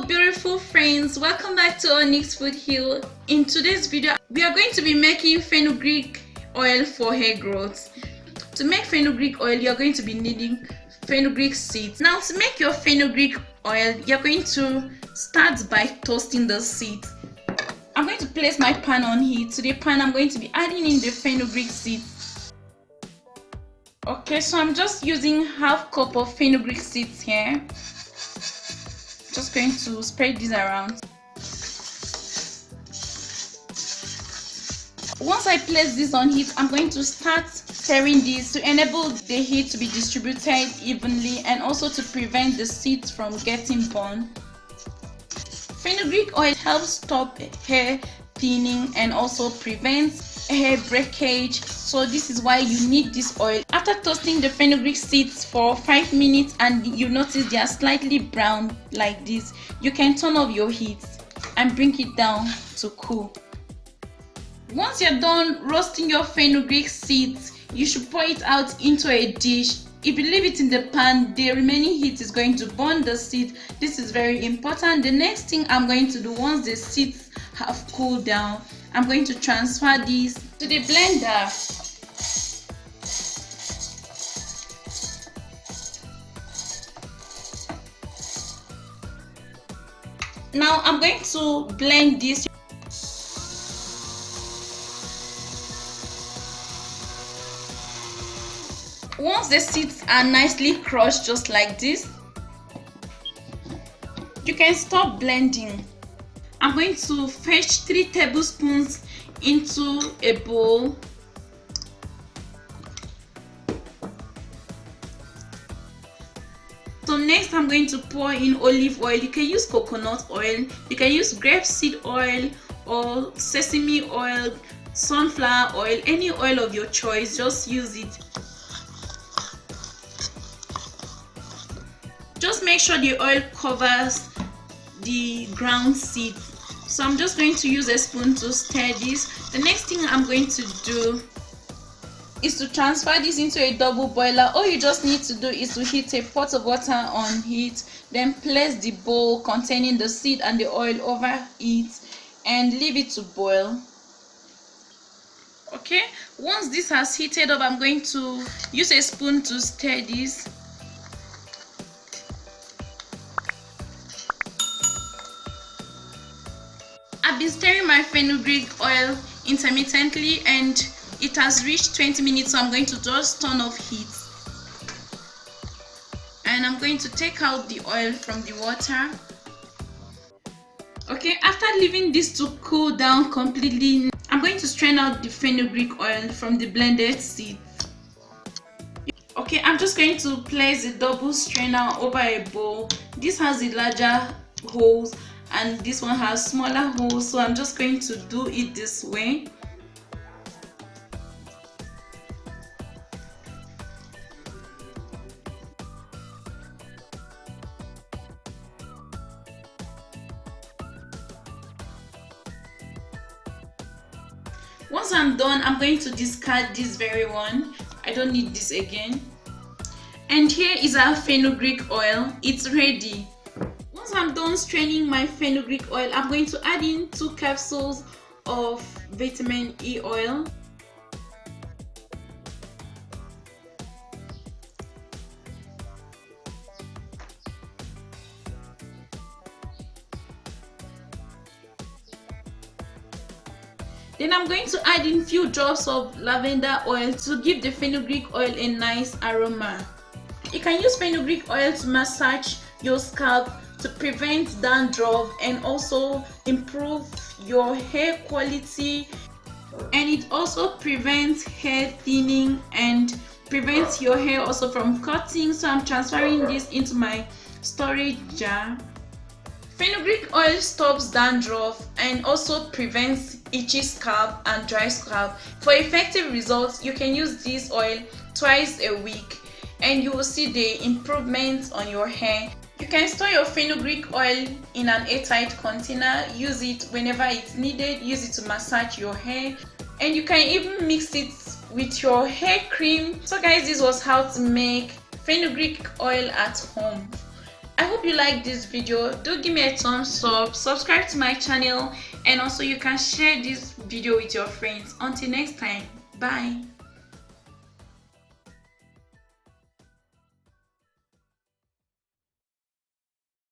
Hello beautiful friends, welcome back to Onyx Food Hill. In today's video we are going to be making fenugreek oil for hair growth. To make fenugreek oil you are going to be needing fenugreek seeds. Now to make your fenugreek oil you are going to start by toasting the seeds. I'm going to place my pan on heat. To the pan I'm going to be adding in the fenugreek seeds. Okay, so I'm just using half cup of fenugreek seeds here. Just going to spread this around. Once I place this on heat, I'm going to start stirring this to enable the heat to be distributed evenly and also to prevent the seeds from getting burned. Fenugreek oil helps stop hair thinning and also prevents hair breakage, so this is why you need this oil. After toasting the fenugreek seeds for 5 minutes and you notice they are slightly brown like this, you can turn off your heat and bring it down to cool. Once you're done roasting your fenugreek seeds, you should pour it out into a dish. If you leave it in the pan, the remaining heat is going to burn the seed. This is very important. The next thing I'm going to do, once the seeds have cooled down, I'm going to transfer these to the blender. Now I'm going to blend this. Once the seeds are nicely crushed just like this, you can stop blending. I'm going to fetch 3 tablespoons into a bowl. So next I'm going to pour in olive oil. You can use coconut oil, you can use grapeseed oil or sesame oil, sunflower oil, any oil of your choice, just use it. Just make sure the oil covers the ground seed. So I'm just going to use a spoon to stir this. The next thing I'm going to do is to transfer this into a double boiler. All you just need to do is to heat a pot of water on heat, then place the bowl containing the seed and the oil over it and leave it to boil. Okay, once this has heated up, I'm going to use a spoon to stir this. I've been stirring my fenugreek oil intermittently and it has reached 20 minutes, so I'm going to just turn off heat. And I'm going to take out the oil from the water. Okay, after leaving this to cool down completely, I'm going to strain out the fenugreek oil from the blended seeds. Okay, I'm just going to place a double strainer over a bowl. This has the larger holes and this one has smaller holes, so I'm just going to do it this way. Once I'm done, I'm going to discard this very one. I don't need this again. And here is our fenugreek oil. It's ready. Once I'm done straining my fenugreek oil, I'm going to add in 2 capsules of vitamin E oil. Then I'm going to add in few drops of lavender oil to give the fenugreek oil a nice aroma. You can use fenugreek oil to massage your scalp to prevent dandruff and also improve your hair quality, and it also prevents hair thinning and prevents your hair also from cutting. So I'm transferring this into my storage jar. Fenugreek oil stops dandruff and also prevents itchy scalp and dry scalp. For effective results, you can use this oil twice a week and you will see the improvements on your hair. You can store your fenugreek oil in an airtight container. Use it whenever it's needed. Use it to massage your hair, and you can even mix it with your hair cream. So guys, this was how to make fenugreek oil at home. I hope you like this video. Do give me a thumbs up, subscribe to my channel, and also you can share this video with your friends. Until next time, bye.